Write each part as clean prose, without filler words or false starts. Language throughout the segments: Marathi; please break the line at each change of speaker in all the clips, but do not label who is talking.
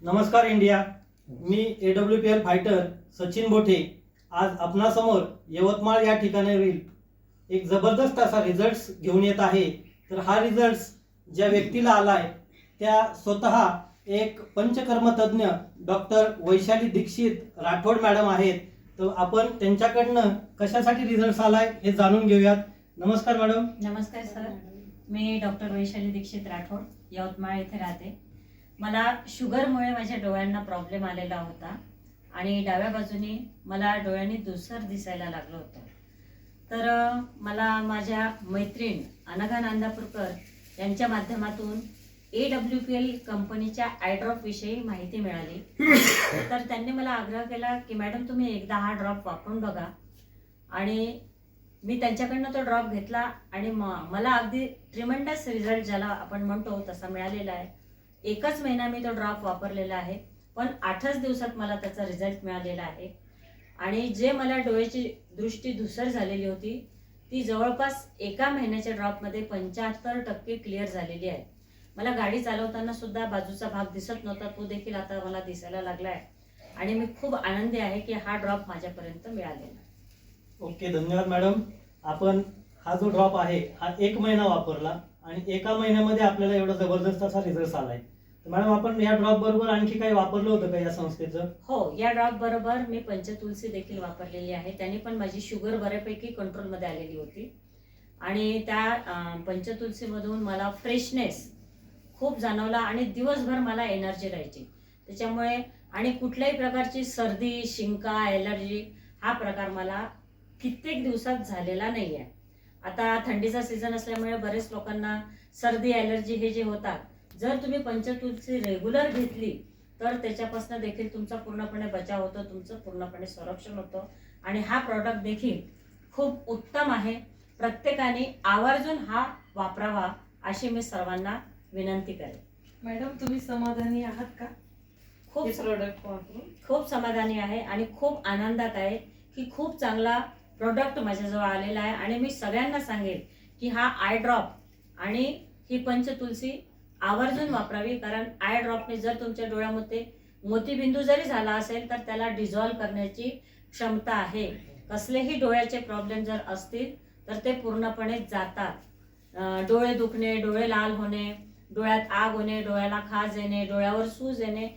नमस्कार इंडिया. मी AWPL फायटर सचिन बोठे आज आपणासमोर यवतमाळ या ठिकाणावरील एक जबरदस्त असा रिझल्ट्स घेऊन येत आहे. तर हा रिझल्ट्स ज्या व्यक्तीला आलाय त्या स्वतः एक पंचकर्म तज्ञ डॉक्टर वैशाली दीक्षित राठोड मॅडम आहेत. तर आपण त्यांच्याकडनं कशासाठी रिझल्ट्स आलाय हे जाणून घेऊयात. नमस्कार मॅडम.
नमस्कार सर. मी डॉक्टर वैशाली दीक्षित राठोड यवतमाळ येथे राहते. मला शुगरमुळे माझ्या डोळ्यांना प्रॉब्लेम आलेला होता आणि डाव्या बाजूने मला डोळ्यांनी धुसर दिसायला लागलं होतं. तर मला माझ्या मैत्रीण अनघा नांदापूरकर यांच्या माध्यमातून AWPL कंपनीच्या आय ड्रॉप विषयी माहिती मिळाली. तर त्यांनी मला आग्रह केला की मॅडम तुम्ही एकदा हा ड्रॉप वापरून बघा. आणि मी त्यांच्याकडनं तो ड्रॉप घेतला आणि मला अगदी ट्रिमेंडस रिझल्ट ज्याला आपण म्हणतो तसा मिळालेला आहे. एकच महिना मी तो ड्रॉप वापरलेला आहे, पण 8च दिवसात मला त्याचा रिझल्ट मिळालेला आहे. आणि जे मला डोळ्याची दृष्टी धुसर झालेली होती ती जवळपास एका महिन्याच्या ड्रॉपमध्ये 75% क्लिअर झालेली आहे. मला गाडी चालवताना सुद्धा बाजूचा भाग दिसत नव्हता, तो देखील आता मला दिसायला लागला आहे. आणि मी खूप आनंदी आहे की हा ड्रॉप माझ्यापर्यंत मिळालेला.
ओके, धन्यवाद मॅडम. आपण हा जो ड्रॉप आहे हा 1 महिना वापरला आणि एका महिन्यामध्ये आपल्याला एवढा जबरदस्त असा रिझल्ट आलाय. तर मॅडम आपण या ड्रॉप बरोबर आणखी काही वापरलं होतं का या संस्थेचं?
हो, या ड्रॉप बरोबर मी पंचतुलसी देखील वापरलेली आहे. त्याने पण माझी शुगर बऱ्यापैकी कंट्रोलमध्ये आलेली होती. आणि त्या पंचतुलसीमधून मला फ्रेशनेस खूप जाणवला आणि दिवसभर मला एनर्जी राहायची. त्याच्यामुळे आणि कुठल्याही प्रकारची सर्दी, शिंका, ॲलर्जी हा प्रकार मला कित्येक दिवसात झालेला नाही आहे. आता थंडीचा सीझन असल्यामुळे बरेच लोकांना सर्दी, ॲलर्जी हे जे होतात, जर तुम्ही पंचतुलसी रेग्युलर घेतली तर त्याच्यापासून देखील तुमचा पूर्णपणे बचाव होतो, तुमचं पूर्णपणे संरक्षण होतं. आणि हा प्रॉडक्ट देखील खूप उत्तम आहे. प्रत्येकाने आवर्जून हा वापरावा अशी मी सर्वांना विनंती करेन.
मॅडम तुम्ही समाधानी आहात का
खूप
प्रोडक्ट वापरून?
खूप समाधानी आहे आणि खूप आनंदात आहे की खूप चांगला प्रोडक्ट माझ्याजवळ आलेला आहे. आणि मी सगळ्यांना सांगेन की हा आय ड्रॉप आणि ही पंचतुलसी आवर्जून वापरावी. कारण आय ड्रॉपने जर तुमच्या डोळ्यामध्ये मोतीबिंदू जरी झाला असेल तर त्याला डिझॉल्व्ह करण्याची क्षमता आहे. कसलेही डोळ्याचे प्रॉब्लेम जर असतील तर ते पूर्णपणे जातात. डोळे दुखणे, डोळे लाल होणे, डोळ्यात आग होणे, डोळ्याला खाज येणे, डोळ्यावर सूज येणे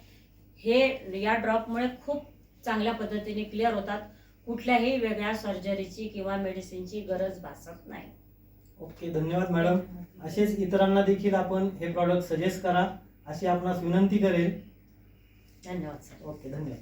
हे या ड्रॉपमुळे खूप चांगल्या पद्धतीने क्लिअर होतात. कुठल्याही वेगळ्या सर्जरीची किंवा मेडिसिनची गरज भासत नाही.
ओके, धन्यवाद मॅडम. असेच इतरांना देखील आपण हे प्रॉडक्ट सजेस्ट करा अशी आपणास विनंती करेल.
धन्यवाद सर.
ओके, धन्यवाद.